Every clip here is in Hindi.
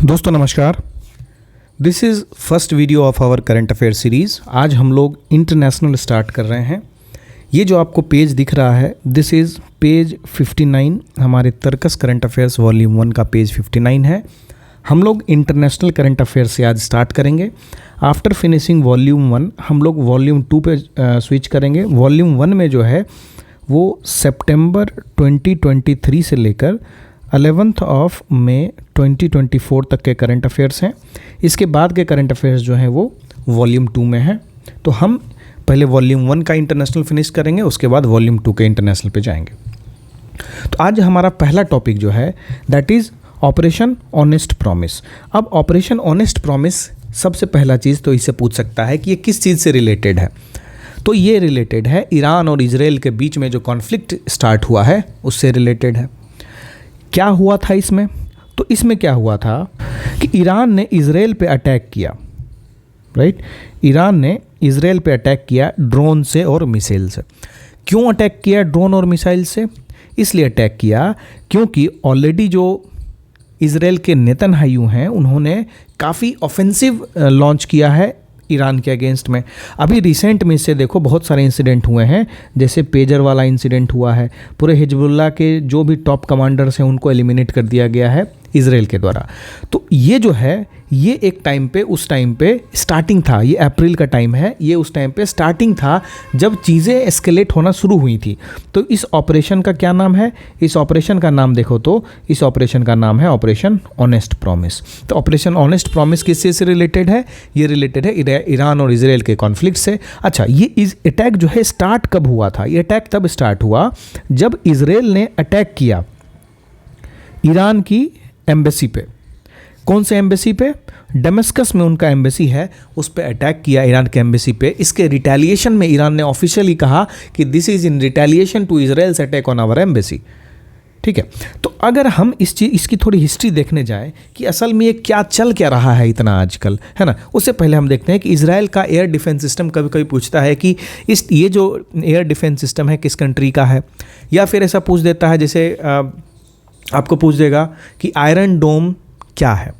दोस्तों नमस्कार। This is first video of our current affair series. आज हम लोग इंटरनेशनल स्टार्ट कर रहे हैं। ये जो आपको पेज दिख रहा है दिस इज़ पेज 59। हमारे तर्कस करंट अफेयर्स वॉल्यूम 1 का पेज 59 है। हम लोग इंटरनेशनल करंट अफेयर से आज स्टार्ट करेंगे। आफ्टर फिनिशिंग वॉल्यूम 1 हम लोग वॉल्यूम 2 पे स्विच करेंगे। वॉल्यूम 1 में जो है वो सितंबर 2023 से लेकर 11 मई 2024 तक के करंट अफेयर्स हैं। इसके बाद के करंट अफेयर्स जो हैं वो वॉल्यूम 2 में हैं। तो हम पहले वॉल्यूम 1 का इंटरनेशनल फिनिश करेंगे, उसके बाद वॉल्यूम 2 के इंटरनेशनल पे जाएंगे। तो आज हमारा पहला टॉपिक जो है that is operation honest promise. अब ऑपरेशन ऑनेस्ट प्रॉमिस सबसे पहला चीज़ तो इससे पूछ सकता है कि ये किस चीज़ से रिलेटेड है। तो ये रिलेटेड है ईरान और इजराइल के बीच में जो कॉन्फ्लिक्ट स्टार्ट हुआ है उससे रिलेटेड है। क्या हुआ था इसमें? तो इसमें क्या हुआ था कि ईरान ने इजराइल पे अटैक किया, राइट। ईरान ने इजराइल पे अटैक किया ड्रोन से और मिसाइल से। क्यों अटैक किया ड्रोन और मिसाइल से? इसलिए अटैक किया क्योंकि ऑलरेडी जो इजराइल के नेतन्याहू हैं उन्होंने काफ़ी ऑफेंसिव लॉन्च किया है ईरान के अगेंस्ट में। अभी रिसेंट में इससे देखो बहुत सारे इंसिडेंट हुए हैं, जैसे पेजर वाला इंसिडेंट हुआ है। पूरे हिजबुल्लाह के जो भी टॉप कमांडर्स हैं उनको एलिमिनेट कर दिया गया है इजराइल के द्वारा। तो ये जो है ये एक टाइम पे उस टाइम पे स्टार्टिंग था, ये अप्रैल का टाइम है, ये उस टाइम पे स्टार्टिंग था जब चीज़ें एस्केलेट होना शुरू हुई थी। तो इस ऑपरेशन का क्या नाम है? इस ऑपरेशन का नाम देखो तो इस ऑपरेशन का नाम है ऑपरेशन ऑनेस्ट प्रॉमिस। तो ऑपरेशन ऑनेस्ट प्रॉमिस किस चीज़ से रिलेटेड है? ये रिलेटेड है ईरान और इजराइल के कॉन्फ्लिक्ट से। अच्छा, ये इस अटैक जो है स्टार्ट कब हुआ था? ये अटैक तब स्टार्ट हुआ जब इजराइल ने अटैक किया ईरान की एम्बेसी पे। कौन से एम्बेसी पे? डमस्कस में उनका एम्बेसी है, उस पे अटैक किया ईरान के एम्बेसी पे। इसके रिटेलिएशन में ईरान ने ऑफिशियली कहा कि this is in retaliation to Israel's attack on our embassy. ठीक है, तो अगर हम इसकी थोड़ी हिस्ट्री देखने जाएं कि असल में ये क्या चल क्या रहा है इतना आजकल, है ना, उससे पहले हम देखते हैं कि इजराइल का एयर डिफेंस सिस्टम कभी कभी पूछता है कि ये जो एयर डिफेंस सिस्टम है किस कंट्री का है, या फिर ऐसा पूछ देता है जैसे आपको पूछ देगा कि आयरन डोम क्या है।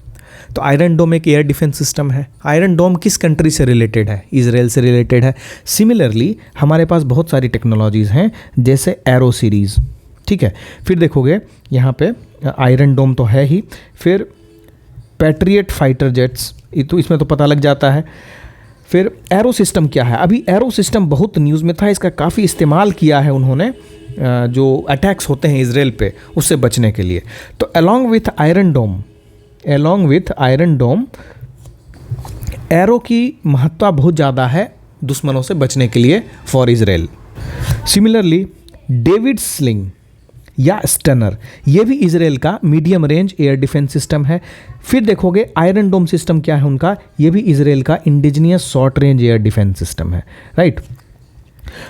तो आयरन डोम एक एयर डिफेंस सिस्टम है। आयरन डोम किस कंट्री से रिलेटेड है? इजराइल से रिलेटेड है। सिमिलरली हमारे पास बहुत सारी टेक्नोलॉजीज़ हैं जैसे एरो सीरीज़, ठीक है। फिर देखोगे यहाँ पे आयरन डोम तो है ही, फिर पैट्रियट फाइटर जेट्स, तो इसमें तो पता लग जाता है। फिर एरो सिस्टम क्या है? अभी एरो सिस्टम बहुत न्यूज़ में था, इसका काफ़ी इस्तेमाल किया है उन्होंने जो अटैक्स होते हैं इजराइल पे उससे बचने के लिए। तो along with Iron Dome Arrow की महत्ता बहुत ज़्यादा है दुश्मनों से बचने के लिए for Israel. Similarly David sling या स्टनर, ये भी इजराइल का medium range air defence system है। फिर देखोगे आयरन डोम सिस्टम क्या है उनका, ये भी इजराइल का indigenous short range air defence system है, राइट।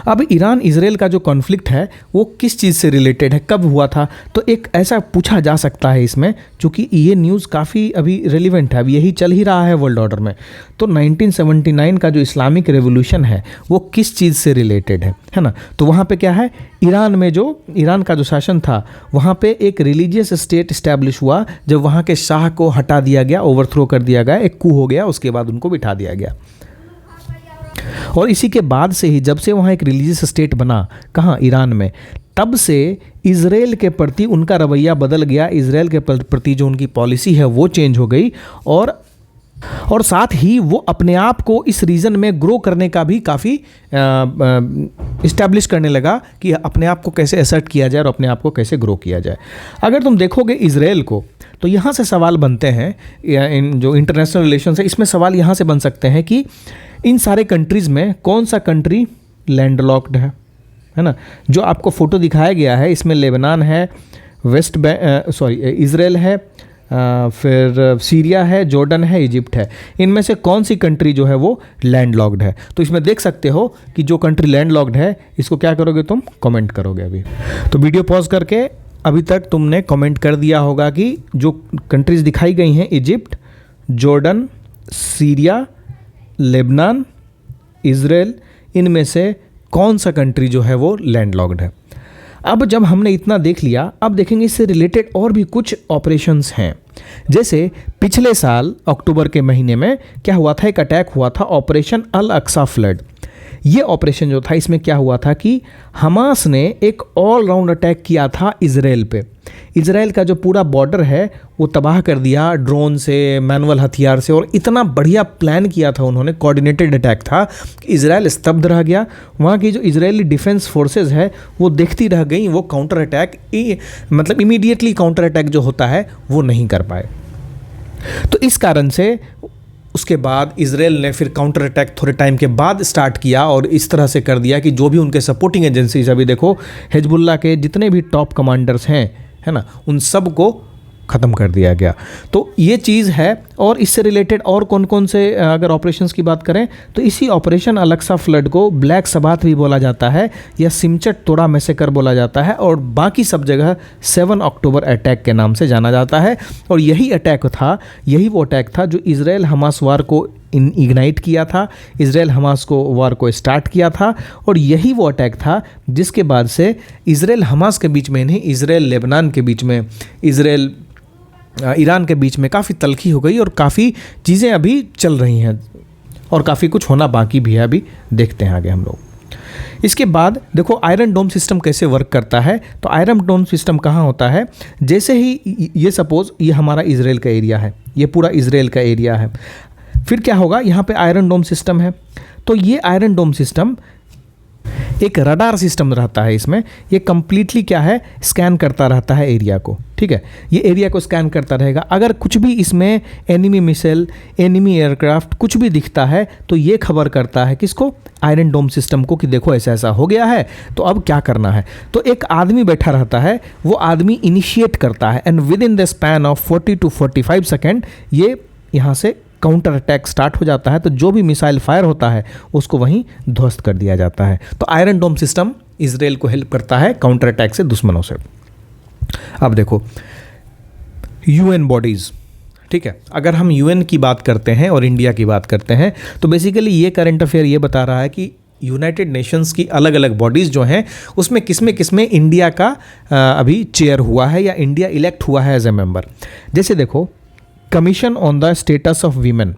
अब ईरान इजराइल का जो कॉन्फ्लिक्ट है वो किस चीज़ से रिलेटेड है, कब हुआ था? तो एक ऐसा पूछा जा सकता है इसमें, चूँकि ये न्यूज़ काफ़ी अभी रेलिवेंट है, अब यही चल ही रहा है वर्ल्ड ऑर्डर में। तो 1979 का जो इस्लामिक रेवोल्यूशन है वो किस चीज़ से रिलेटेड है ना। तो वहाँ पे क्या है, ईरान का जो शासन था वहाँ पे एक रिलीजियस स्टेट इस्टेब्लिश हुआ जब वहाँ के शाह को हटा दिया गया, ओवरथ्रो कर दिया गया, एक कू हो गया, उसके बाद उनको बिठा दिया गया। और इसी के बाद से ही जब से वहाँ एक रिलीजियस स्टेट बना, कहाँ, ईरान में, तब से इजराइल के प्रति उनका रवैया बदल गया। इजराइल के प्रति जो उनकी पॉलिसी है वो चेंज हो गई और साथ ही वो अपने आप को इस रीजन में ग्रो करने का भी काफ़ी इस्टेब्लिश करने लगा कि अपने आप को कैसे असर्ट किया जाए और अपने आप को कैसे ग्रो किया जाए। अगर तुम देखोगे इजराइल को तो यहाँ से सवाल बनते हैं, इन जो इंटरनेशनल रिलेशन है इसमें सवाल यहाँ से बन सकते हैं कि इन सारे कंट्रीज़ में कौन सा कंट्री लैंडलॉक्ड है ना। जो आपको फ़ोटो दिखाया गया है इसमें लेबनान है, इजराइल है, फिर सीरिया है, जॉर्डन है, इजिप्ट है। इनमें से कौन सी कंट्री जो है वो लैंडलॉक्ड है? तो इसमें देख सकते हो कि जो कंट्री लैंडलॉक्ड है इसको क्या करोगे तुम, कमेंट करोगे। अभी तो वीडियो पॉज करके अभी तक तुमने कमेंट कर दिया होगा कि जो कंट्रीज़ दिखाई गई हैं Egypt, Jordan, Syria, Lebanon, Israel, इनमें से कौन सा कंट्री जो है वो लैंडलॉक्ड है। अब जब हमने इतना देख लिया, अब देखेंगे इससे रिलेटेड और भी कुछ ऑपरेशंस हैं। जैसे पिछले साल अक्टूबर के महीने में क्या हुआ था, एक अटैक हुआ था, ऑपरेशन अल अक्सा फ्लड। ये ऑपरेशन जो था, इसमें क्या हुआ था कि हमास ने एक ऑल राउंड अटैक किया था इजराइल पे। इजराइल का जो पूरा बॉर्डर है वो तबाह कर दिया ड्रोन से, मैनुअल हथियार से, और इतना बढ़िया प्लान किया था उन्होंने, कोऑर्डिनेटेड अटैक था कि इजराइल स्तब्ध रह गया। वहाँ की जो इजरायली डिफेंस फोर्सेस है वो देखती रह गई, वो काउंटर अटैक मतलब इमीडिएटली काउंटर अटैक जो होता है वो नहीं कर पाए। तो इस कारण से उसके बाद इजराइल ने फिर काउंटर अटैक थोड़े टाइम के बाद स्टार्ट किया, और इस तरह से कर दिया कि जो भी उनके सपोर्टिंग एजेंसीज, अभी देखो हिजबुल्लाह के जितने भी टॉप कमांडर्स हैं, है ना, उन सब को ख़त्म कर दिया गया। तो ये चीज़ है। और इससे रिलेटेड और कौन कौन से अगर ऑपरेशंस की बात करें तो इसी ऑपरेशन अल अक्सा फ्लड को ब्लैक सबात भी बोला जाता है, या सिमचट तोड़ा मैसेकर बोला जाता है, और बाकी सब जगह 7 अक्टूबर अटैक के नाम से जाना जाता है। और यही अटैक था, यही वो अटैक था जो इजराइल हमास वार को इग्नाइट किया था, इजराइल हमास को वार को स्टार्ट किया था। और यही वो अटैक था जिसके बाद से इजराइल हमास के बीच में नहीं, इजराइल लेबनान के बीच में, इजराइल ईरान के बीच में काफ़ी तलखी हो गई, और काफ़ी चीज़ें अभी चल रही हैं, और काफ़ी कुछ होना बाकी भी है, अभी देखते हैं आगे हम लोग। इसके बाद देखो आयरन डोम सिस्टम कैसे वर्क करता है। तो आयरन डोम सिस्टम कहाँ होता है, जैसे ही ये सपोज़ ये हमारा इजराइल का एरिया है, ये पूरा इजराइल का एरिया है, फिर क्या होगा, यहाँ पे आयरन डोम सिस्टम है। तो ये आयरन डोम सिस्टम एक रडार सिस्टम रहता है, इसमें ये कंप्लीटली क्या है, स्कैन करता रहता है एरिया को। ठीक है, ये एरिया को स्कैन करता रहेगा। अगर कुछ भी इसमें एनिमी मिसाइल, एनिमी एयरक्राफ्ट कुछ भी दिखता है तो ये खबर करता है किसको, आयरन डोम सिस्टम को, कि देखो ऐसा ऐसा हो गया है, तो अब क्या करना है। तो एक आदमी बैठा रहता है, वो आदमी इनिशिएट करता है, and with in the span of 40 to 45 second ये यहाँ से काउंटर अटैक स्टार्ट हो जाता है। तो जो भी मिसाइल फायर होता है उसको वहीं ध्वस्त कर दिया जाता है। तो आयरन डोम सिस्टम इजराइल को हेल्प करता है काउंटर अटैक से दुश्मनों से। अब देखो यूएन बॉडीज़, ठीक है, अगर हम यूएन की बात करते हैं और इंडिया की बात करते हैं तो बेसिकली ये करंट अफेयर ये बता रहा है कि यूनाइटेड नेशंस की अलग अलग बॉडीज़ जो हैं उसमें किसमें इंडिया का अभी चेयर हुआ है या इंडिया इलेक्ट हुआ है एज ए मेंबर। जैसे देखो commission on the status of women,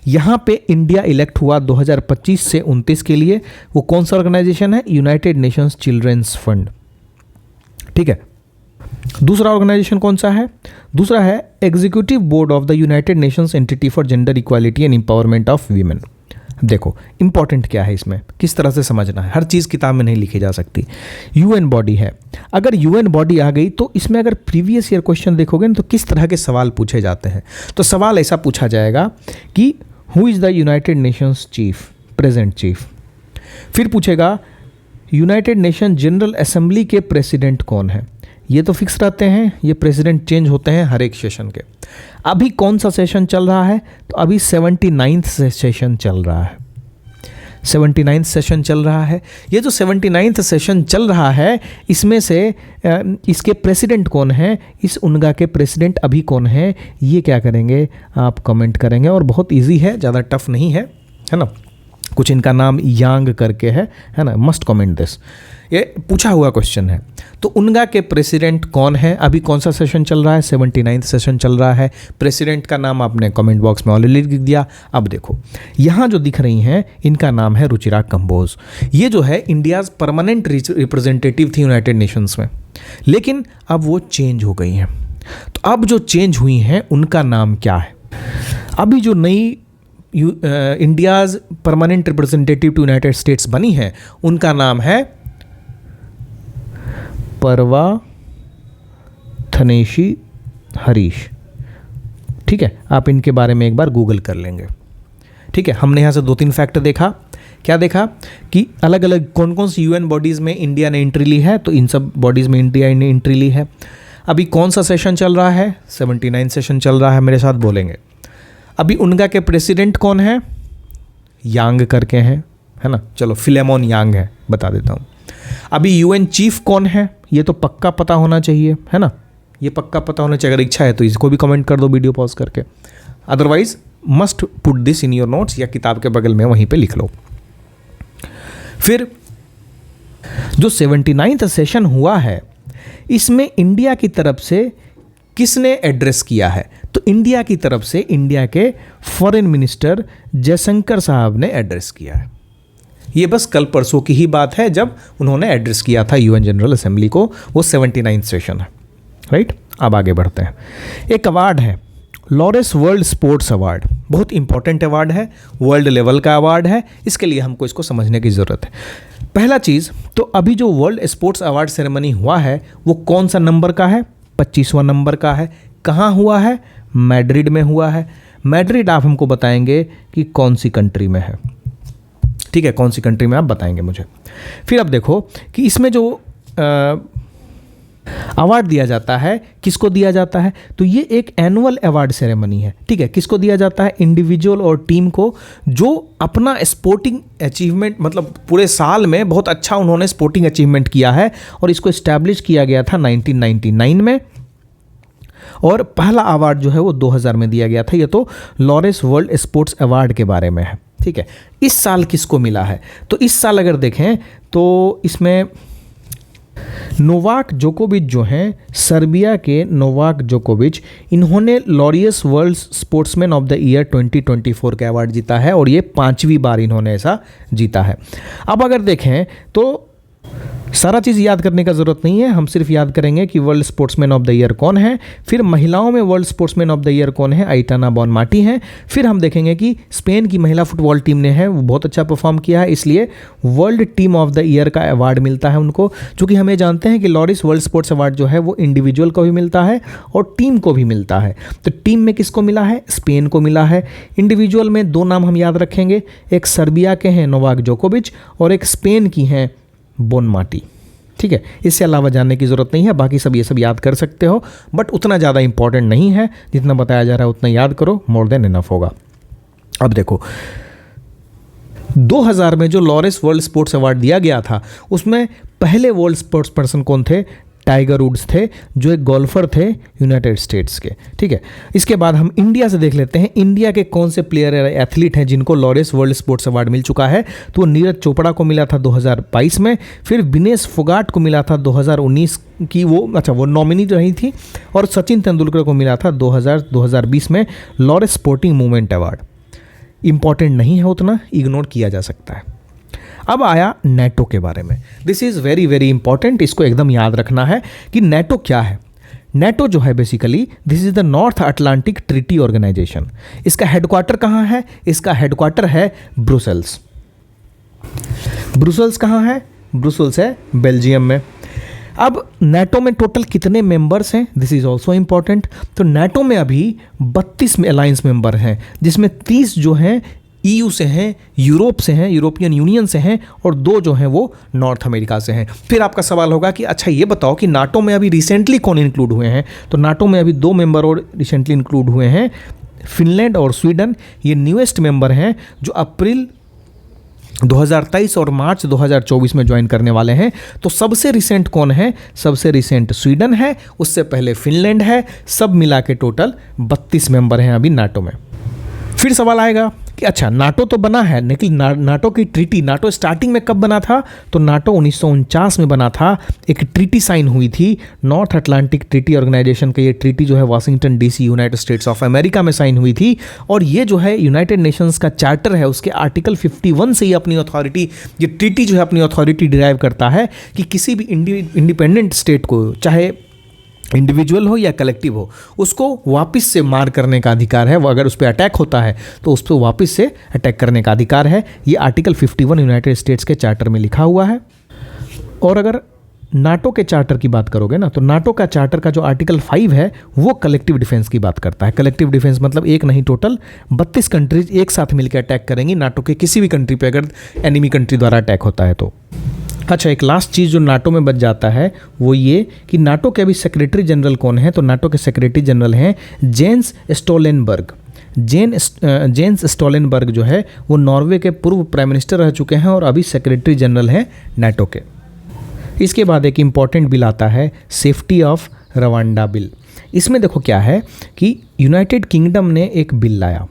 यहाँ पे इंडिया इलेक्ट हुआ 2025 से 29 के लिए। वो कौन सा ऑर्गेनाइजेशन है, यूनाइटेड नेशंस चिल्ड्रंस फंड। ठीक है, दूसरा ऑर्गेनाइजेशन कौन सा है, दूसरा है executive board of the United Nations entity for gender equality and empowerment of women. देखो इंपॉर्टेंट क्या है इसमें, किस तरह से समझना है, हर चीज़ किताब में नहीं लिखी जा सकती। यूएन बॉडी है, अगर यूएन बॉडी आ गई तो इसमें अगर प्रीवियस ईयर क्वेश्चन देखोगे ना तो किस तरह के सवाल पूछे जाते हैं। तो सवाल ऐसा पूछा जाएगा कि who is the United Nations chief, present chief. फिर पूछेगा यूनाइटेड नेशन जनरल असेंबली के प्रेसिडेंट कौन है। ये तो फिक्स रहते हैं, ये प्रेसिडेंट चेंज होते हैं हर एक सेशन के। अभी कौन सा सेशन चल रहा है, तो अभी 79th सेशन चल रहा है, 79th सेशन चल रहा है। ये जो 79th सेशन चल रहा है इसमें से इसके प्रेसिडेंट कौन है, इस उनगा के प्रेसिडेंट अभी कौन है, ये क्या करेंगे आप कमेंट करेंगे। और बहुत इजी है, ज़्यादा टफ नहीं है ना। कुछ इनका नाम यांग करके है ना, मस्ट कमेंट दिस, ये पूछा हुआ क्वेश्चन है। तो उनगा के प्रेसिडेंट कौन है, अभी कौन सा सेशन चल रहा है, 79th सेशन चल रहा है। प्रेसिडेंट का नाम आपने कमेंट बॉक्स में ऑलरेडी लिख दिया। अब देखो यहाँ जो दिख रही हैं इनका नाम है रुचिरा कंबोज। ये जो है इंडियाज़ परमानेंट रिप्रेजेंटेटिव थी यूनाइटेड नेशंस में, लेकिन अब वो चेंज हो गई हैं। तो अब जो चेंज हुई हैं उनका नाम क्या है, अभी जो नई India's permanent representative to United States बनी है उनका नाम है परवा थनेशी हरीश। ठीक है, आप इनके बारे में एक बार गूगल कर लेंगे। ठीक है, हमने यहाँ से 2-3 फैक्ट देखा। क्या देखा कि अलग अलग कौन कौन सी यूएन बॉडीज़ में इंडिया ने एंट्री ली है, तो इन सब बॉडीज़ में इंडिया ने एंट्री ली है। अभी कौन सा सेशन चल रहा है, 79 सेशन चल रहा है, मेरे साथ बोलेंगे। अभी उनका के प्रेसिडेंट कौन है, यांग करके हैं, है ना, चलो फिलेमोन यांग है, बता देता हूँ। अभी यूएन चीफ कौन है, ये तो पक्का पता होना चाहिए, है ना, ये पक्का पता होना चाहिए। अगर इच्छा है तो इसको भी कमेंट कर दो वीडियो पॉज करके, otherwise must put this in your notes या किताब के बगल में वहीं पे लिख लो। फिर जो 79th सेशन हुआ है इसमें इंडिया की तरफ से किसने एड्रेस किया है? तो इंडिया की तरफ से इंडिया के फॉरेन मिनिस्टर जयशंकर साहब ने एड्रेस किया है। ये बस कल परसों की ही बात है जब उन्होंने एड्रेस किया था यूएन जनरल असेंबली को, वो 79th सेशन है, राइट। अब आगे बढ़ते हैं। एक अवार्ड है लॉरेस वर्ल्ड स्पोर्ट्स अवार्ड, बहुत इंपॉर्टेंट अवार्ड है, वर्ल्ड लेवल का अवार्ड है, इसके लिए हमको इसको समझने की ज़रूरत है। पहला चीज़ तो अभी जो वर्ल्ड स्पोर्ट्स अवार्ड सेरेमनी हुआ है वो कौन सा नंबर का है? 25वां नंबर का है। कहाँ हुआ है? मैड्रिड में हुआ है। मैड्रिड आप हमको बताएंगे कि कौन सी कंट्री में है, ठीक है, कौन सी कंट्री में आप बताएंगे मुझे। फिर अब देखो कि इसमें जो अवार्ड दिया जाता है किसको दिया जाता है? तो ये एक एनुअल अवार्ड सेरेमनी है, ठीक है। किसको दिया जाता है? इंडिविजुअल और टीम को जो अपना स्पोर्टिंग अचीवमेंट, मतलब पूरे साल में बहुत अच्छा उन्होंने स्पोर्टिंग अचीवमेंट किया है, और इसको इस्टेब्लिश किया गया था 1999 में, और पहला अवार्ड जो है वो 2000 में दिया गया था। ये तो लॉरेस वर्ल्ड स्पोर्ट्स अवार्ड के बारे में है, ठीक है। इस साल किसको मिला है? तो इस साल अगर देखें तो इसमें नोवाक जोकोविच जो हैं, सर्बिया के नोवाक जोकोविच, इन्होंने Laureus world sportsman of the year 2024 का अवार्ड जीता है, और ये 5वीं बार इन्होंने ऐसा जीता है। अब अगर देखें तो सारा चीज़ याद करने का ज़रूरत नहीं है, हम सिर्फ याद करेंगे कि world sportsman of the year कौन है। फिर महिलाओं में world sportsman of the year कौन है? आइटाना बोनमाटी हैं। फिर हम देखेंगे कि स्पेन की महिला फुटबॉल टीम ने है वो बहुत अच्छा परफॉर्म किया है, इसलिए world team of the year का अवार्ड मिलता है उनको। चूँकि हमें जानते हैं कि लॉरिस वर्ल्ड स्पोर्ट्स अवार्ड जो है वो इंडिविजुअल को भी मिलता है और टीम को भी मिलता है। तो टीम में किसको मिला है? स्पेन को मिला है। इंडिविजुअल में 2 नाम हम याद रखेंगे, एक सर्बिया के हैं नोवाक जोकोविच, और एक स्पेन की हैं बोनमाटी, ठीक है। इससे अलावा जानने की ज़रूरत नहीं है, बाकी सब ये सब याद कर सकते हो, बट उतना ज़्यादा इंपॉर्टेंट नहीं है, जितना बताया जा रहा है उतना याद करो, मोर देन इनफ होगा। अब देखो 2000 में जो लॉरेस वर्ल्ड स्पोर्ट्स अवार्ड दिया गया था उसमें पहले वर्ल्ड स्पोर्ट्स पर्सन कौन थे? टाइगर वुड्स थे, जो एक गोल्फर थे यूनाइटेड स्टेट्स के, ठीक है। इसके बाद हम इंडिया से देख लेते हैं, इंडिया के कौन से प्लेयर एथलीट हैं जिनको लॉरेस वर्ल्ड स्पोर्ट्स अवार्ड मिल चुका है। तो नीरज चोपड़ा को मिला था 2022 में, फिर विनेश फोगाट को मिला था 2019 की, वो नॉमिनी रही थी, और सचिन तेंदुलकर को मिला था 2020 में Laureus sporting movement award. Important नहीं है उतना, इग्नोर किया जा सकता है। अब आया नेटो के बारे में। This is very very important, इसको एकदम याद रखना है कि नेटो क्या है। नेटो जो है basically this is the North Atlantic Treaty Organisation. इसका हेडक्वार्टर कहाँ है? इसका हेडक्वार्टर है ब्रुसेल्स। ब्रुसेल्स कहाँ है? ब्रुसेल्स है बेल्जियम में। अब नेटो में टोटल कितने मेंबर्स हैं? This is also important. तो नेटो में अभी 32 अलायंस मेंबर हैं, जिसमें 30 जो हैं EU से हैं, यूरोप से हैं, यूरोपियन यूनियन से हैं, और 2 जो हैं वो नॉर्थ अमेरिका से हैं। फिर आपका सवाल होगा कि अच्छा ये बताओ कि नाटो में अभी रिसेंटली कौन इंक्लूड हुए हैं? तो नाटो में अभी 2 मेंबर और रिसेंटली इंक्लूड हुए हैं, फिनलैंड और स्वीडन। ये न्यूएस्ट मेंबर हैं जो अप्रैल 2023 और मार्च 2024 में ज्वाइन करने वाले हैं। तो सबसे रिसेंट कौन है? सबसे रिसेंट स्वीडन है, उससे पहले फिनलैंड है। सब मिला के टोटल 32 मेंबर हैं अभी नाटो में। फिर सवाल आएगा कि अच्छा नाटो तो बना है, लेकिन नाटो की ट्रीटी, नाटो स्टार्टिंग में कब बना था? तो नाटो 1949 में बना था। एक ट्रीटी साइन हुई थी नॉर्थ अटलांटिक ट्रीटी ऑर्गेनाइजेशन का। ये ट्रीटी जो है Washington DC United states of America में साइन हुई थी, और ये जो है यूनाइटेड नेशंस का चार्टर है, उसके आर्टिकल 51 से ही अपनी अथॉरिटी, ये ट्रीटी जो है अपनी अथॉरिटी डिराइव करता है कि किसी भी इंडिपेंडेंट स्टेट को, चाहे इंडिविजुअल हो या कलेक्टिव हो, उसको वापस से मार करने का अधिकार है। वो अगर उस पर अटैक होता है तो उस पर वापस से अटैक करने का अधिकार है। ये आर्टिकल 51 यूनाइटेड स्टेट्स के चार्टर में लिखा हुआ है। और अगर नाटो के चार्टर की बात करोगे ना, तो नाटो का चार्टर का जो आर्टिकल 5 है वो कलेक्टिव डिफेंस की बात करता है। कलेक्टिव डिफेंस मतलब एक नहीं, टोटल 32 कंट्रीज एक साथ मिलकर अटैक करेंगी नाटो के किसी भी कंट्री पे अगर एनिमी कंट्री द्वारा अटैक होता है तो। अच्छा, एक लास्ट चीज़ जो नाटो में बच जाता है वो ये कि नाटो के अभी सेक्रेटरी जनरल कौन है? तो नाटो के सेक्रेटरी जनरल हैं जेंस स्टोलेनबर्ग। जेंस स्टोलेनबर्ग जो है वो नॉर्वे के पूर्व प्राइम मिनिस्टर रह चुके हैं और अभी सेक्रेटरी जनरल हैं नाटो के। इसके बाद एक इम्पॉर्टेंट बिल आता है सेफ्टी ऑफ रवांडा बिल। इसमें देखो क्या है कि यूनाइटेड किंगडम ने एक बिल लाया,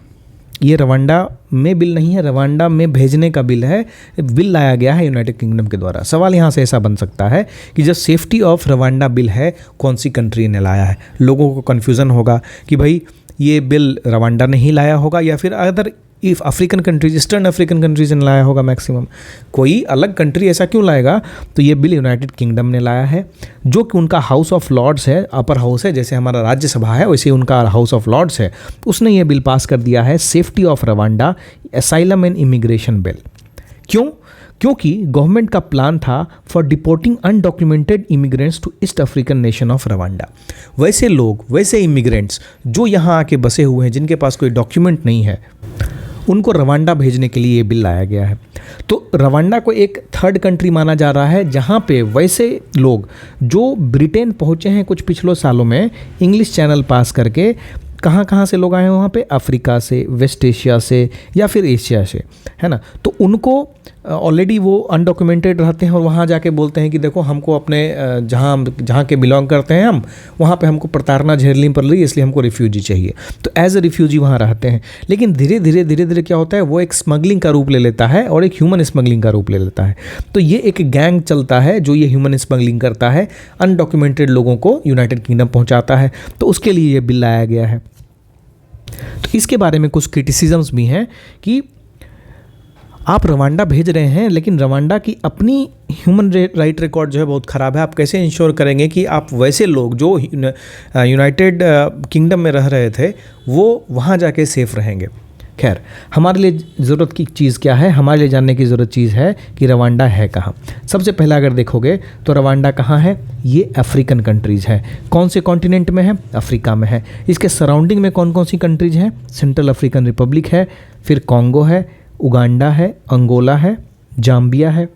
ये रवांडा में बिल नहीं है, रवांडा में भेजने का बिल है, बिल लाया गया है यूनाइटेड किंगडम के द्वारा। सवाल यहाँ से ऐसा बन सकता है कि जब सेफ्टी ऑफ रवांडा बिल है, कौन सी कंट्री ने लाया है? लोगों को कन्फ्यूज़न होगा कि भाई ये बिल रवांडा ने ही लाया होगा या फिर other if African countries, eastern African countries ने लाया होगा मैक्सिमम, कोई अलग कंट्री ऐसा क्यों लाएगा? तो ये बिल यूनाइटेड किंगडम ने लाया है, जो कि उनका हाउस ऑफ लॉर्ड्स है, अपर हाउस है, जैसे हमारा राज्यसभा है वैसे उनका हाउस ऑफ लॉर्ड्स है, उसने ये बिल पास कर दिया है, safety of Rwanda asylum and immigration bill. क्यों? क्योंकि गवर्नमेंट का प्लान था for deporting undocumented immigrants to East African nation of Rwanda. वैसे लोग, वैसे इमिग्रेंट्स जो यहाँ आके बसे हुए हैं, जिनके पास कोई डॉक्यूमेंट नहीं है, उनको रवांडा भेजने के लिए ये बिल लाया गया है। तो रवांडा को एक थर्ड कंट्री माना जा रहा है जहाँ पे वैसे लोग जो ब्रिटेन पहुँचे हैं कुछ पिछले सालों में इंग्लिश चैनल पास करके, कहाँ से लोग आए हैं वहाँ पे? अफ्रीका से, वेस्ट एशिया से या फिर एशिया से, है ना। तो उनको ऑलरेडी वो अनडॉक्यूमेंटेड रहते हैं और वहाँ जाके बोलते हैं कि देखो हमको अपने जहाँ के बिलोंग करते हैं हम, वहाँ पे हमको प्रताड़ना झेलनी पड़ रही है, इसलिए हमको रिफ्यूजी चाहिए। तो एज ए रिफ्यूजी वहाँ रहते हैं। लेकिन धीरे धीरे क्या होता है, वो एक स्मगलिंग का रूप ले लेता है और एक ह्यूमन स्मगलिंग का रूप ले लेता है। तो ये एक गैंग चलता है जो ये ह्यूमन स्मगलिंग करता है, अनडॉक्यूमेंटेड लोगों को यूनाइटेड किंगडम पहुँचाता है। तो उसके लिए ये बिल लाया गया है। तो इसके बारे में कुछ क्रिटिसिज्म्स भी हैं कि आप रवांडा भेज रहे हैं, लेकिन रवांडा की अपनी ह्यूमन राइट रिकॉर्ड जो है बहुत ख़राब है। आप कैसे इंश्योर करेंगे कि आप वैसे लोग जो यूनाइटेड किंगडम में रह रहे थे वो वहाँ जाके सेफ रहेंगे? खैर, हमारे लिए ज़रूरत की चीज़ क्या है? हमारे लिए जानने की ज़रूरत चीज़ है कि रवांडा है कहाँ। सबसे पहले अगर देखोगे तो रवांडा कहाँ है? ये अफ्रीकन कंट्रीज़ है। कौन से कॉन्टिनेंट में है? अफ्रीका में है। इसके सराउंडिंग में कौन कौन सी कंट्रीज़ हैं? सेंट्रल अफ्रीकन रिपब्लिक है, फिर कॉन्गो है, उगांडा है, अंगोला है, जाम्बिया है।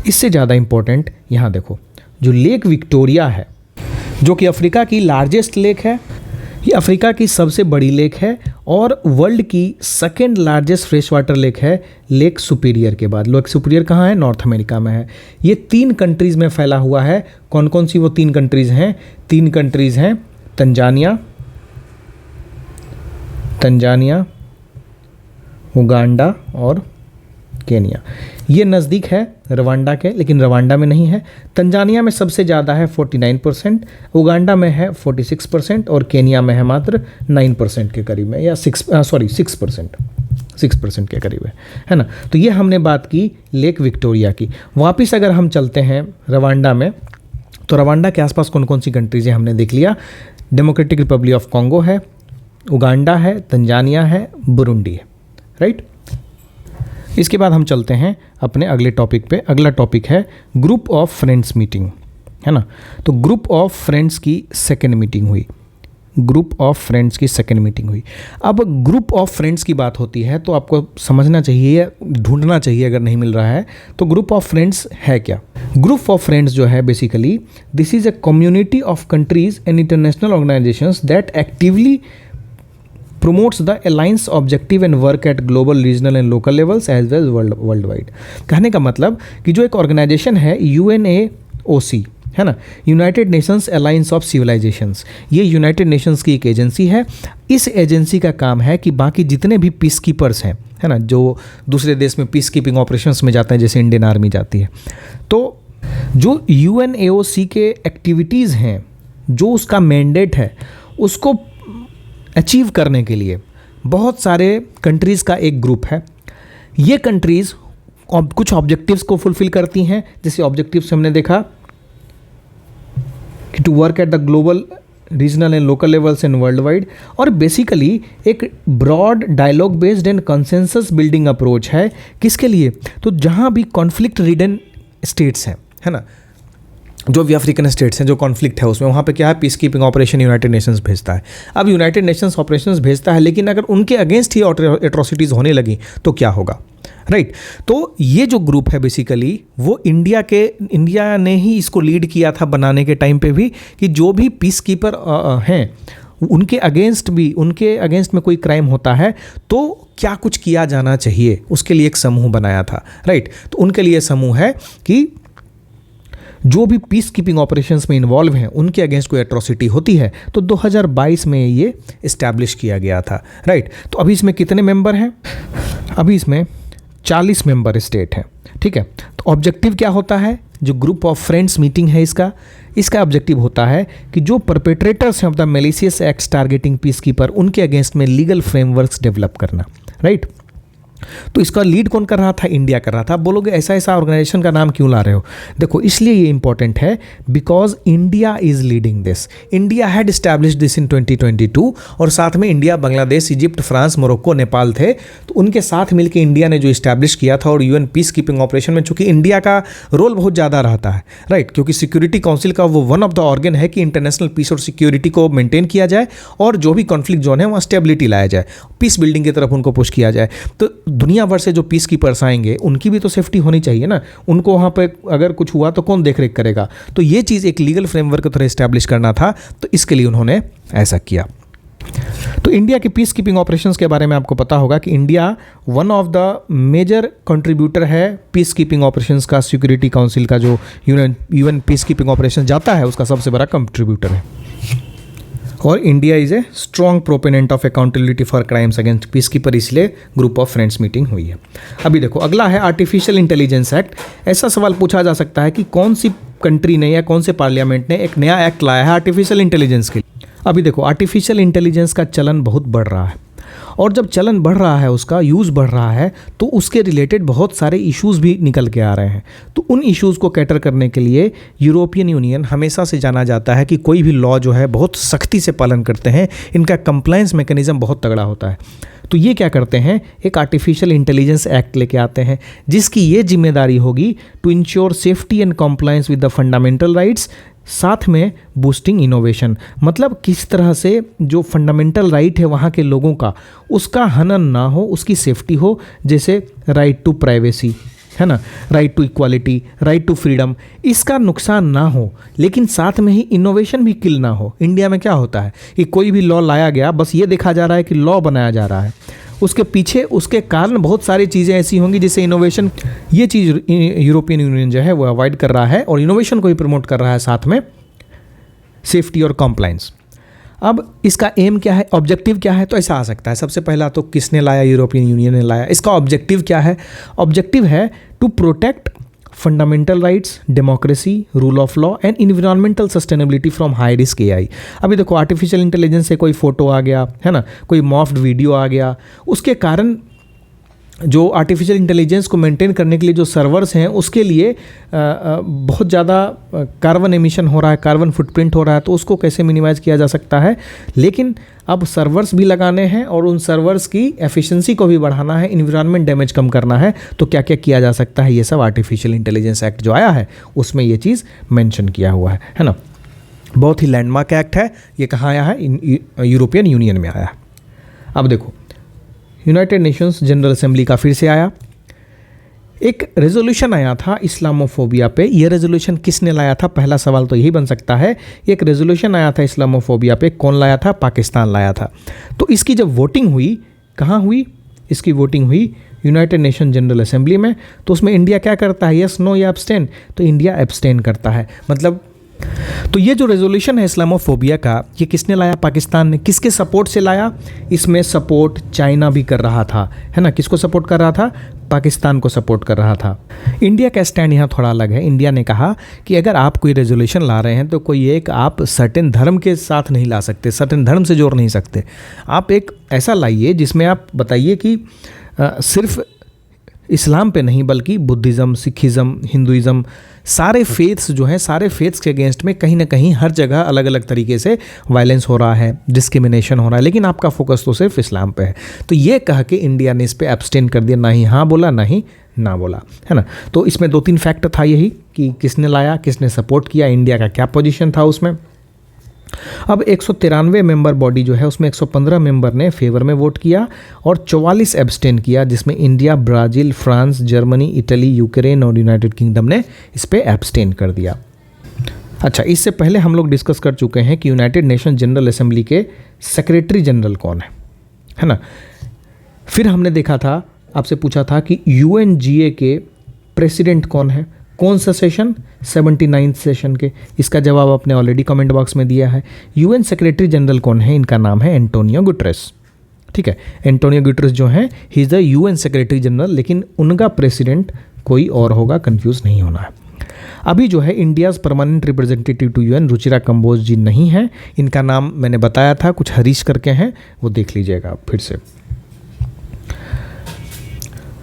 इससे ज़्यादा इम्पोर्टेंट यहाँ देखो, जो लेक विक्टोरिया है, जो कि अफ्रीका की लार्जेस्ट लेक है, ये अफ्रीका की सबसे बड़ी लेक है और वर्ल्ड की second largest fresh water lake है, लेक सुपीरियर के बाद। लेक सुपीरियर कहाँ है? नॉर्थ अमेरिका में है। ये 3 कंट्रीज़ में फैला हुआ है। कौन कौन सी वो 3 कंट्रीज़ हैं? 3 कंट्रीज़ हैं, तंजानिया, उगांडा और केनिया। ये नज़दीक है रवांडा के, लेकिन रवांडा में नहीं है। तंजानिया में सबसे ज़्यादा है 49%, उगांडा में है 46% और केनिया में है मात्र 9% के करीब में, या 6% के करीब है ना। तो ये हमने बात की लेक विक्टोरिया की। वापस अगर हम चलते हैं रवांडा में, तो रवांडा के आसपास कौन कौन सी कंट्रीज़ हैं हमने देख लिया। डेमोक्रेटिक रिपब्लिक ऑफ कॉन्गो है, उगांडा है, तंजानिया है, बुरुंडी है, राइट। इसके बाद हम चलते हैं अपने अगले टॉपिक पे। अगला टॉपिक है ग्रुप ऑफ फ्रेंड्स मीटिंग, है ना। तो ग्रुप ऑफ फ्रेंड्स की सेकेंड मीटिंग हुई। अब ग्रुप ऑफ फ्रेंड्स की बात होती है तो आपको समझना चाहिए, ढूंढना चाहिए अगर नहीं मिल रहा है तो ग्रुप ऑफ फ्रेंड्स है क्या। ग्रुप ऑफ फ्रेंड्स जो है basically this is a community of countries and international organisations that actively promotes the alliance objective and work at global, regional and local levels as well as worldwide। कहने का मतलब कि जो एक ऑर्गेनाइजेशन है UNAOC, है ना, United Nations Alliance of Civilisations, ये यूनाइटेड नेशंस की एक एजेंसी है। इस एजेंसी का काम है कि बाकी जितने भी पीस कीपर्स हैं, है ना, जो दूसरे देश में पीस कीपिंग ऑपरेशंस में जाते हैं, जैसे इंडियन आर्मी जाती है, तो जो UNAOC के एक्टिविटीज़ हैं, जो उसका मैंडेट है, उसको अचीव करने के लिए बहुत सारे कंट्रीज़ का एक ग्रुप है। ये कंट्रीज़ कुछ ऑब्जेक्टिव्स को फुलफ़िल करती हैं। जैसे ऑब्जेक्टिव्स हमने देखा कि to work at the global, regional and local levels and world wide, और बेसिकली एक broad dialogue based and consensus building approach है। किसके लिए? तो जहाँ भी कॉन्फ्लिक्ट रिडन स्टेट्स हैं, है ना, जो भी अफ्रीकन स्टेट्स हैं जो कॉन्फ्लिक्ट है उसमें, वहाँ पे क्या है, peace keeping operation United Nations भेजता है। अब यूनाइटेड नेशंस ऑपरेशंस भेजता है, लेकिन अगर उनके अगेंस्ट ही एट्रोसिटीज़ होने लगी तो क्या होगा, राइट। तो ये जो ग्रुप है बेसिकली वो इंडिया ने ही इसको लीड किया था बनाने के टाइम पे भी, कि जो भी पीस कीपर हैं उनके अगेंस्ट में कोई क्राइम होता है तो क्या कुछ किया जाना चाहिए, उसके लिए एक समूह बनाया था, राइट। तो उनके लिए समूह है कि जो भी पीस कीपिंग ऑपरेशंस में इन्वॉल्व हैं उनके अगेंस्ट कोई एट्रॉसिटी होती है तो 2022 में ये इस्टेब्लिश किया गया था, राइट। तो अभी इसमें कितने मेंबर हैं? अभी इसमें 40 मेंबर स्टेट हैं, ठीक है। तो ऑब्जेक्टिव क्या होता है? जो ग्रुप ऑफ फ्रेंड्स मीटिंग है इसका ऑब्जेक्टिव होता है कि जो परपेट्रेटर्स हैं of the malicious acts targeting piece keeper उनके अगेंस्ट में लीगल फ्रेमवर्क्स डेवलप करना, राइट। तो इसका लीड कौन कर रहा था? इंडिया कर रहा था। आप बोलोगे ऐसा ऑर्गेनाइजेशन का नाम क्यों ला रहे हो? देखो इसलिए ये इंपॉर्टेंट है because India is leading this. India had established this in 2022 और साथ में India, Bangladesh, Egypt, France, Morocco, Nepal थे। तो उनके साथ मिलकर इंडिया ने जो इस्टेब्लिश किया था और यूएन पीस कीपिंग ऑपरेशन में चूंकि इंडिया का रोल बहुत ज़्यादा रहता है, राइट, क्योंकि सिक्योरिटी काउंसिल का वो वन ऑफ द ऑर्गन है कि इंटरनेशनल पीस और सिक्योरिटी को मेंटेन किया जाए और जो भी कॉन्फ्लिक्ट जोन है वहाँ स्टेबिलिटी लाया जाए, पीस बिल्डिंग की तरफ उनको पुश किया जाए। तो दुनिया भर से जो पीस कीपर्स आएंगे उनकी भी तो सेफ्टी होनी चाहिए ना, उनको वहाँ पे अगर कुछ हुआ तो कौन देख रेख करेगा? तो ये चीज़ एक लीगल फ्रेमवर्क की तरह इस्टेब्लिश करना था, तो इसके लिए उन्होंने ऐसा किया। तो इंडिया के पीस कीपिंग ऑपरेशंस के बारे में आपको पता होगा कि India one of the major contributor है पीस कीपिंग ऑपरेशंस का। सिक्योरिटी काउंसिल का जो यूएन पीस कीपिंग ऑपरेशन जाता है उसका सबसे बड़ा कंट्रीब्यूटर है। और India is a strong proponent of accountability for crimes against piece keeper, इसलिए ग्रुप ऑफ फ्रेंड्स मीटिंग हुई है। अभी देखो अगला है आर्टिफिशियल इंटेलिजेंस एक्ट। ऐसा सवाल पूछा जा सकता है कि कौन सी कंट्री ने या कौन से पार्लियामेंट ने एक नया एक्ट लाया है आर्टिफिशियल इंटेलिजेंस के लिए। अभी देखो आर्टिफिशियल इंटेलिजेंस का चलन बहुत बढ़ रहा है और जब चलन बढ़ रहा है, उसका यूज़ बढ़ रहा है, तो उसके रिलेटेड बहुत सारे इश्यूज़ भी निकल के आ रहे हैं। तो उन इश्यूज़ को कैटर करने के लिए यूरोपियन यूनियन हमेशा से जाना जाता है कि कोई भी लॉ जो है बहुत सख्ती से पालन करते हैं, इनका कंप्लायंस मैकेनिज्म बहुत तगड़ा होता है। तो ये क्या करते हैं, एक आर्टिफिशियल इंटेलिजेंस एक्ट लेके आते हैं जिसकी ये जिम्मेदारी होगी to ensure safety and compliance with the fundamental rights, साथ में बूस्टिंग इनोवेशन। मतलब किस तरह से जो फंडामेंटल राइट है वहाँ के लोगों का, उसका हनन ना हो, उसकी सेफ्टी हो, जैसे राइट टू प्राइवेसी है ना, right to equality, right to freedom, इसका नुकसान ना हो, लेकिन साथ में ही इनोवेशन भी किल ना हो। इंडिया में क्या होता है कि कोई भी लॉ लाया गया, बस ये देखा जा रहा है कि लॉ बनाया जा रहा है, उसके पीछे उसके कारण बहुत सारी चीज़ें ऐसी होंगी जिससे इनोवेशन, ये चीज़ यूरोपियन यूनियन जो है वो अवॉइड कर रहा है और इनोवेशन को भी प्रमोट कर रहा है, साथ में सेफ्टी और कंप्लायंस। अब इसका एम क्या है, ऑब्जेक्टिव क्या है? तो ऐसा आ सकता है, सबसे पहला तो किसने लाया? यूरोपियन यूनियन ने लाया। इसका ऑब्जेक्टिव क्या है? ऑब्जेक्टिव है to protect fundamental rights, democracy, rule of law and environmental sustainability from high risk AI. अभी देखो आर्टिफिशियल इंटेलिजेंस से कोई फोटो आ गया है ना, कोई मॉफ्ड वीडियो आ गया, उसके कारण जो आर्टिफिशियल इंटेलिजेंस को मेंटेन करने के लिए जो सर्वर्स हैं उसके लिए बहुत ज़्यादा कार्बन एमिशन हो रहा है, कार्बन फुटप्रिंट हो रहा है, तो उसको कैसे मिनिमाइज़ किया जा सकता है। लेकिन अब सर्वर्स भी लगाने हैं और उन सर्वर्स की एफिशिएंसी को भी बढ़ाना है, इन्वायरमेंट डैमेज कम करना है, तो क्या क्या किया जा सकता है, ये सब आर्टिफिशियल इंटेलिजेंस एक्ट जो आया है उसमें ये चीज़ मेंशन किया हुआ है ना। बहुत ही लैंडमार्क एक्ट है। ये कहाँ आया है? यूरोपियन यूनियन में आया है। अब देखो यूनाइटेड नेशंस जनरल असेंबली का फिर से आया, एक रेजोल्यूशन आया था इस्लामोफोबिया पे। ये रेजोल्यूशन किसने लाया था? पहला सवाल तो यही बन सकता है। एक रेजोल्यूशन आया था इस्लामोफोबिया पे, कौन लाया था? पाकिस्तान लाया था। तो इसकी जब वोटिंग हुई, कहाँ हुई? इसकी वोटिंग हुई यूनाइटेड नेशन जनरल असेंबली में। तो उसमें इंडिया क्या करता है? यस, नो या एब्सटेन? तो इंडिया एब्सटेन करता है। मतलब तो ये जो रेजोल्यूशन है इस्लामोफोबिया का, ये किसने लाया? पाकिस्तान ने। किसके सपोर्ट से लाया? इसमें सपोर्ट चाइना भी कर रहा था, है ना। किसको सपोर्ट कर रहा था? पाकिस्तान को सपोर्ट कर रहा था। इंडिया का स्टैंड यहाँ थोड़ा अलग है। इंडिया ने कहा कि अगर आप कोई रेजोल्यूशन ला रहे हैं तो कोई एक आप सर्टेन धर्म के साथ नहीं ला सकते, सर्टेन धर्म से जोड़ नहीं सकते। आप एक ऐसा लाइए जिसमें आप बताइए कि सिर्फ इस्लाम पे नहीं बल्कि बुद्धिज़्म, सिखिज़्म, हिंदुइज़्म, सारे फेथ्स जो हैं, सारे फेथ्स के अगेंस्ट में कहीं ना कहीं हर जगह अलग अलग तरीके से वायलेंस हो रहा है, डिस्क्रिमिनेशन हो रहा है, लेकिन आपका फोकस तो सिर्फ इस्लाम पे है। तो ये कह के इंडिया ने इस पर एब्सटेन कर दिया, ना ही हाँ बोला ना ही ना बोला, है ना। तो इसमें 2-3 फैक्टर था यही कि किसने लाया, किसने सपोर्ट किया, इंडिया का क्या पोजीशन था उसमें। अब 193 मेंबर बॉडी जो है उसमें 115 मेंबर ने फेवर में वोट किया और 44 एब्सटेन किया, जिसमें India, Brazil, France, Germany, Italy, Ukraine और यूनाइटेड किंगडम ने इस पे एब्सटेन कर दिया। अच्छा, इससे पहले हम लोग डिस्कस कर चुके हैं कि यूनाइटेड नेशन जनरल असेंबली के सेक्रेटरी जनरल कौन है ना। फिर हमने देखा था, आपसे पूछा था कि यूएनजीए के प्रेसिडेंट कौन है, कौन सा सेशन? 79 सेशन के। इसका जवाब आपने ऑलरेडी कमेंट बॉक्स में दिया है। यूएन सेक्रेटरी जनरल कौन है? इनका नाम है एंटोनियो गुटरेस। ठीक है, एंटोनियो गुटरेस जो है he is the UN secretary general, लेकिन उनका प्रेसिडेंट कोई और होगा, कंफ्यूज नहीं होना है। अभी जो है India's permanent representative to UN Ruchira Kamboj ji नहीं है। इनका नाम मैंने बताया था, कुछ हरीश करके हैं, वो देख लीजिएगा आप फिर से।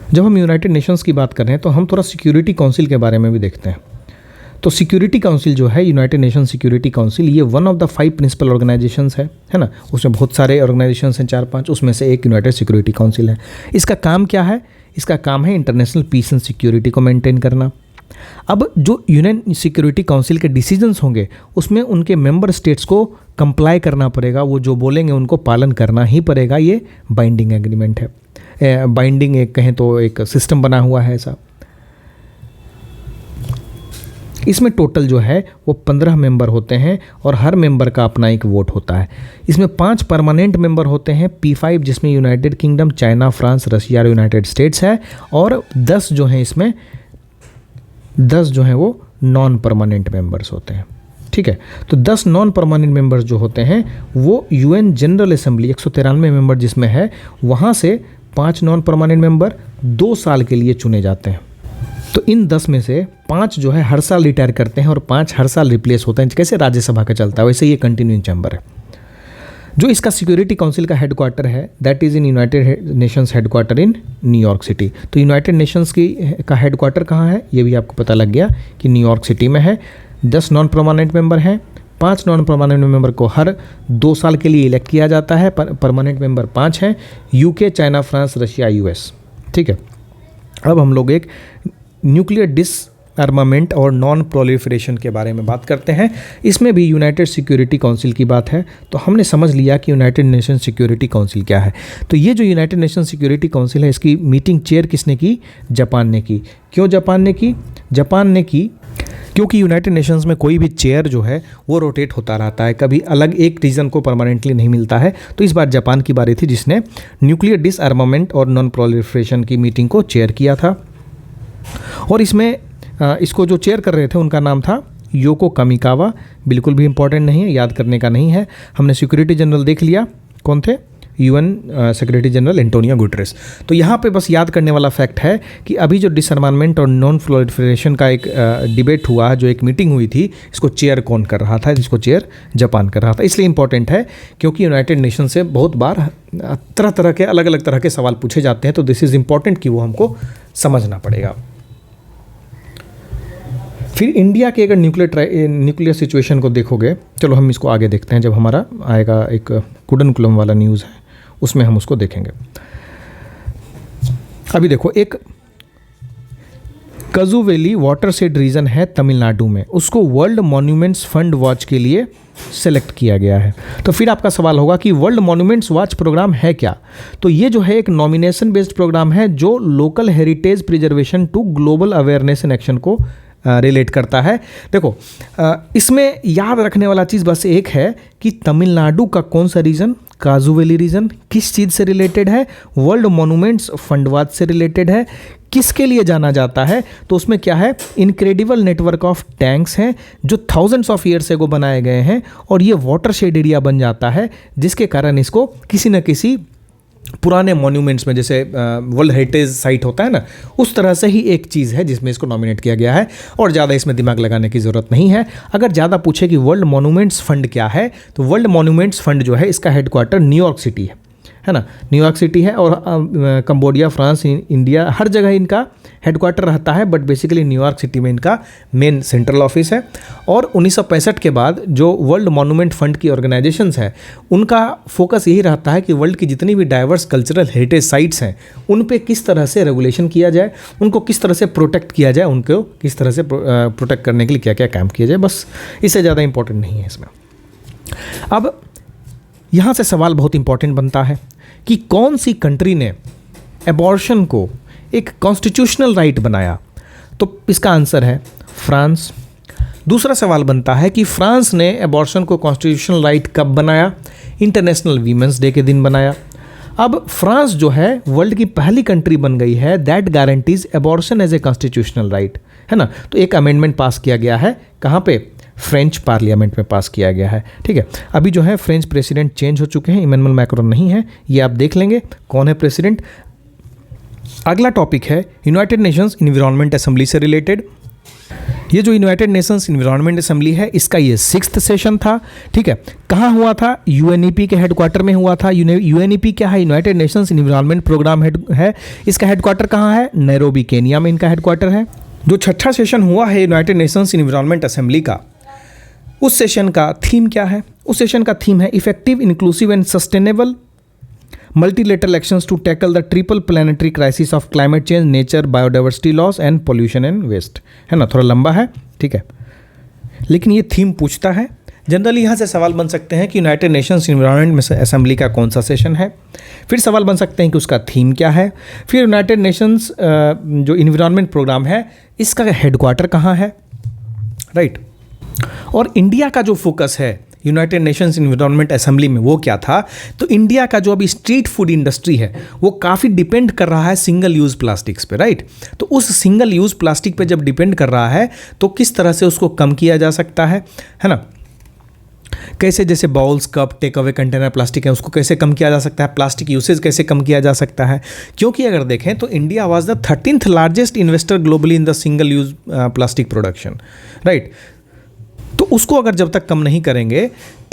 जब हम यूनाइटेड नेशंस की बात कर रहे हैं तो हम थोड़ा सिक्योरिटी काउंसिल के बारे में भी देखते हैं। तो सिक्योरिटी काउंसिल जो है, यूनाइटेड नेशन सिक्योरिटी काउंसिल, ये one of the 5 principal organisations है ना। उसमें बहुत सारे ऑर्गेनाइजेशंस हैं, 4-5, उसमें से एक यूनाइटेड सिक्योरिटी काउंसिल है। इसका काम क्या है? इसका काम है इंटरनेशनल पीस एंड सिक्योरिटी को मेंटेन करना। अब जो यूएन सिक्योरिटी काउंसिल के डिसीजंस होंगे उसमें उनके मेंबर स्टेट्स को कंप्लाई करना पड़ेगा, वो जो बोलेंगे उनको पालन करना ही पड़ेगा। ये बाइंडिंग एग्रीमेंट है, बाइंडिंग एक कहें तो एक सिस्टम बना हुआ है ऐसा। इसमें टोटल जो है वो 15 मेंबर होते हैं और हर मेंबर का अपना एक वोट होता है। इसमें 5 परमानेंट मेंबर होते हैं, P5 जिसमें United kingdom, China, France, Russia और यूनाइटेड स्टेट्स है, और 10 जो हैं इसमें 10 जो हैं वो नॉन परमानेंट मेंबर्स होते हैं। ठीक है, तो 10 नॉन परमानेंट मेंबर्स जो होते हैं वो यूएन जनरल असेंबली 193 मेंबर जिसमें है, वहाँ से 5 नॉन परमानेंट मेंबर 2 साल के लिए चुने जाते हैं। तो इन 10 में से 5 जो है हर साल रिटायर करते हैं और 5 हर साल रिप्लेस होते हैं। कैसे राज्यसभा का चलता है वैसे ये कंटिन्यूइंग चैम्बर है। जो इसका सिक्योरिटी काउंसिल का हेडक्वार्टर है that is in United Nations headquarter in New York city. तो यूनाइटेड नेशंस की का हेडक्वार्टर कहाँ है ये भी आपको पता लग गया कि न्यूयॉर्क सिटी में है। 10 नॉन परमानेंट मेंबर हैं, 5 नॉन परमानेंट मेंबर को हर 2 साल के लिए इलेक्ट किया जाता है। परमानेंट मेंबर 5 हैं, UK, China, France, Russia, US. ठीक है, अब हम लोग एक न्यूक्लियर डिसआर्मामेंट और नॉन प्रोलिफरेशन के बारे में बात करते हैं। इसमें भी यूनाइटेड सिक्योरिटी काउंसिल की बात है, तो हमने समझ लिया कि यूनाइटेड नेशन सिक्योरिटी काउंसिल क्या है। तो ये जो यूनाइटेड नेशन सिक्योरिटी काउंसिल है इसकी मीटिंग चेयर किसने की? जापान ने की। क्यों जापान ने की? जापान ने की क्योंकि यूनाइटेड नेशंस में कोई भी चेयर जो है वो रोटेट होता रहता है, कभी अलग एक रीजन को परमानेंटली नहीं मिलता है। तो इस बार जापान की बारी थी जिसने न्यूक्लियर डिसआर्मामेंट और नॉन प्रोलिफरेशन की मीटिंग को चेयर किया था। और इसमें इसको जो चेयर कर रहे थे उनका नाम था योको कामिकावा। बिल्कुल भी इंपॉर्टेंट नहीं है, याद करने का नहीं है। हमने सिक्योरिटी जनरल देख लिया, कौन थे? UN secretary general Antonio Guterres. तो यहाँ पे बस याद करने वाला फैक्ट है कि अभी जो डिसआर्मामेंट और नॉन प्रोलिफरेशन का एक डिबेट हुआ, जो एक मीटिंग हुई थी, इसको चेयर कौन कर रहा था? जिसको चेयर जापान कर रहा था। इसलिए इंपॉर्टेंट है क्योंकि यूनाइटेड नेशन से बहुत बार तरह तरह के अलग अलग तरह के सवाल पूछे जाते हैं, तो दिस इज़ इम्पॉर्टेंट कि वो हमको समझना पड़ेगा। फिर इंडिया के अगर न्यूक्लियर सिचुएशन को देखोगे, चलो हम इसको आगे देखते हैं, जब हमारा आएगा एक कुडनकुलम वाला न्यूज़ है उसमें हम उसको देखेंगे। अभी देखो, एक कजुवेली वाटरशेड रीजन है तमिलनाडु में, उसको वर्ल्ड मॉन्यूमेंट्स फंड वॉच के लिए सेलेक्ट किया गया है। तो फिर आपका सवाल होगा कि वर्ल्ड मॉन्यूमेंट्स वॉच प्रोग्राम है क्या? तो ये जो है एक नॉमिनेशन बेस्ड प्रोग्राम है जो local heritage preservation to global awareness and action को रिलेट करता है। देखो, इसमें याद रखने वाला चीज़ बस एक है कि तमिलनाडु का कौन सा रीजन, काजुवेली रीजन, किस चीज़ से रिलेटेड है? वर्ल्ड मॉन्यूमेंट्स फंड वॉच से रिलेटेड है। किसके लिए जाना जाता है? तो उसमें क्या है, इनक्रेडिबल नेटवर्क ऑफ टैंक्स हैं जो थाउजेंड्स ऑफ ईयर्स एगो बनाए गए हैं, और ये वाटरशेड एरिया बन जाता है जिसके कारण इसको किसी न किसी पुराने मॉन्यूमेंट्स में, जैसे वर्ल्ड हेरिटेज साइट होता है ना, उस तरह से ही एक चीज़ है जिसमें इसको नॉमिनेट किया गया है। और ज़्यादा इसमें दिमाग लगाने की ज़रूरत नहीं है। अगर ज़्यादा पूछे कि वर्ल्ड मॉन्यूमेंट्स फंड क्या है, तो वर्ल्ड मॉन्यूमेंट्स फंड जो है इसका हेडक्वार्टर न्यूयॉर्क सिटी है ना, न्यूयॉर्क सिटी है। और कंबोडिया, फ्रांस, इंडिया, हर जगह इनका हेडक्वार्टर रहता है, बट बेसिकली न्यूयॉर्क सिटी में इनका मेन सेंट्रल ऑफिस है। और 1965 के बाद जो वर्ल्ड मॉन्यूमेंट फंड की ऑर्गेनाइजेशंस हैं उनका फोकस यही रहता है कि वर्ल्ड की जितनी भी डाइवर्स कल्चरल हेरिटेज साइट्स हैं उन पे किस तरह से रेगुलेशन किया जाए, उनको किस तरह से प्रोटेक्ट किया जाए, उनको किस तरह से प्रोटेक्ट करने के लिए क्या क्या काम किया जाए। बस इससे ज़्यादा इंपॉर्टेंट नहीं है इसमें। अब यहाँ से सवाल बहुत इंपॉर्टेंट बनता है कि कौन सी कंट्री ने एबॉर्शन को एक कॉन्स्टिट्यूशनल राइट बनाया? तो इसका आंसर है फ्रांस। दूसरा सवाल बनता है कि फ्रांस ने एबॉर्शन को कॉन्स्टिट्यूशनल राइट कब बनाया? इंटरनेशनल वीमेंस डे के दिन बनाया। अब फ्रांस जो है वर्ल्ड की पहली कंट्री बन गई है that guarantees abortion as a constitutional right. है ना। तो एक अमेंडमेंट पास किया गया है, कहाँ पे, फ्रेंच पार्लियामेंट में पास किया गया है, ठीक है। अभी जो है फ्रेंच प्रेसिडेंट चेंज हो चुके हैं, इमैनुअल मैक्रोन नहीं है, ये आप देख लेंगे कौन है प्रेसिडेंट। अगला टॉपिक है यूनाइटेड नेशंस एनवायरनमेंट असेंबली से रिलेटेड। ये जो यूनाइटेड नेशंस एनवायरनमेंट असेंबली है, इसका ये 6th सेशन था, ठीक है। कहाँ हुआ था, यूएनईपी के हेडक्वार्टर में हुआ था। यूएनईपी क्या है, यूनाइटेड नेशंस एनवायरनमेंट प्रोग्राम है। इसका हेडक्वार्टर कहाँ है, नैरोबी केनिया में इनका हेडक्वार्टर है। जो 6ठा सेशन हुआ है यूनाइटेड नेशंस एनवायरनमेंट असेंबली का, उस सेशन का थीम क्या है, उस सेशन का थीम है effective, inclusive and sustainable multilateral actions to tackle the triple planetary crisis of climate change, nature, biodiversity loss and pollution and waste। है ना, थोड़ा लंबा है, ठीक है, लेकिन ये थीम पूछता है। जनरली यहाँ से सवाल बन सकते हैं कि यूनाइटेड नेशंस एनवायरनमेंट असेंबली का कौन सा सेशन है, फिर सवाल बन सकते हैं कि उसका थीम क्या है, फिर यूनाइटेड नेशंस जो एनवायरनमेंट प्रोग्राम है इसका हेडक्वार्टर कहाँ है, राइट। और इंडिया का जो फोकस है यूनाइटेड नेशंस एनवायरनमेंट असेंबली में वो क्या था, तो इंडिया का जो अभी स्ट्रीट फूड इंडस्ट्री है वो काफ़ी डिपेंड कर रहा है सिंगल यूज़ प्लास्टिक्स पे, राइट। तो उस सिंगल यूज़ प्लास्टिक पे जब डिपेंड कर रहा है तो किस तरह से उसको कम किया जा सकता है ना। कैसे, जैसे bowls, cup, take away container plastic है, उसको कैसे कम किया जा सकता है, प्लास्टिक यूसेज कैसे कम किया जा सकता है। क्योंकि अगर देखें तो India was the 13th largest investor globally in the single use plastic production, right. तो उसको अगर जब तक कम नहीं करेंगे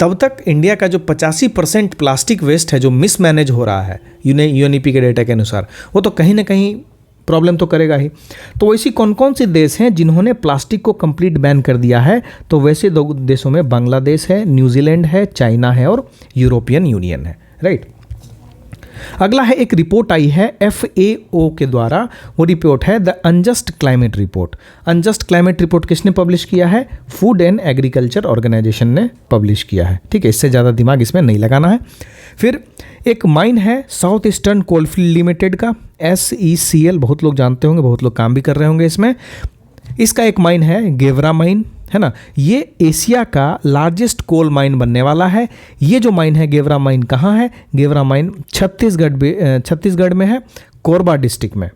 तब तक इंडिया का जो 85% प्लास्टिक वेस्ट है जो मिसमैनेज हो रहा है यूएनईपी के डेटा के अनुसार, वो तो कहीं ना कहीं प्रॉब्लम तो करेगा ही। तो वैसी कौन कौन से देश हैं जिन्होंने प्लास्टिक को कंप्लीट बैन कर दिया है, तो वैसे 2 देशों में बांग्लादेश है, न्यूजीलैंड है, चाइना है और यूरोपियन यूनियन है, राइट। अगला है, एक रिपोर्ट आई है FAO के द्वारा, वो रिपोर्ट है the unjust climate report. Unjust climate report किसने पब्लिश किया है, फूड एंड एग्रीकल्चर ऑर्गेनाइजेशन ने पब्लिश किया है, ठीक है। इससे ज़्यादा दिमाग इसमें नहीं लगाना है। फिर एक माइन है साउथ ईस्टर्न कोलफील्ड लिमिटेड का, SECL, बहुत लोग जानते होंगे, बहुत लोग काम भी कर रहे होंगे इसमें। इसका एक माइन है गेवरा माइन, है ना। ये एशिया का लार्जेस्ट कोल माइन बनने वाला है। ये जो माइन है गेवरा माइन कहाँ है, गेवरा माइन छत्तीसगढ़ में है, कोरबा डिस्ट्रिक्ट में।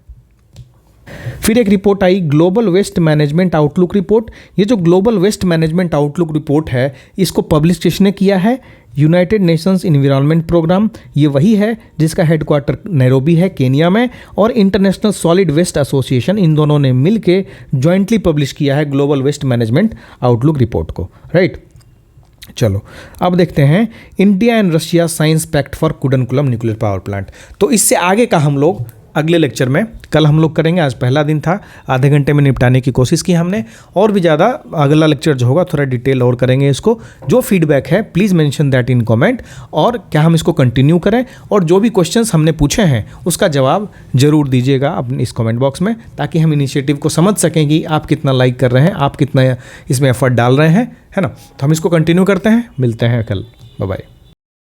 फिर एक रिपोर्ट आई global waste management outlook report. ये जो global waste management outlook report है इसको पब्लिश किसने किया है, यूनाइटेड नेशंस एनवायरनमेंट प्रोग्राम। ये वही है जिसका हेडक्वार्टर नैरोबी है केनिया में, और इंटरनेशनल सॉलिड वेस्ट एसोसिएशन, इन दोनों ने मिल के ज्वाइंटली पब्लिश किया है global waste management outlook report को, राइट। चलो अब देखते हैं India and Russia science pact for Kudankulam nuclear power plant. तो इससे आगे का हम लोग अगले लेक्चर में, कल हम लोग करेंगे, आज पहला दिन था, आधे घंटे में निपटाने की कोशिश की हमने, और भी ज़्यादा अगला लेक्चर जो होगा थोड़ा डिटेल और करेंगे इसको। जो फीडबैक है please mention that in comment, और क्या हम इसको कंटिन्यू करें, और जो भी क्वेश्चंस हमने पूछे हैं उसका जवाब जरूर दीजिएगा अपने इस कमेंट बॉक्स में, ताकि हम इनिशिएटिव को समझ सकें कि आप कितना लाइक कर रहे हैं, आप कितना इसमें एफर्ट डाल रहे हैं, है ना। तो हम इसको कंटिन्यू करते हैं, मिलते हैं कल, बाय बाय।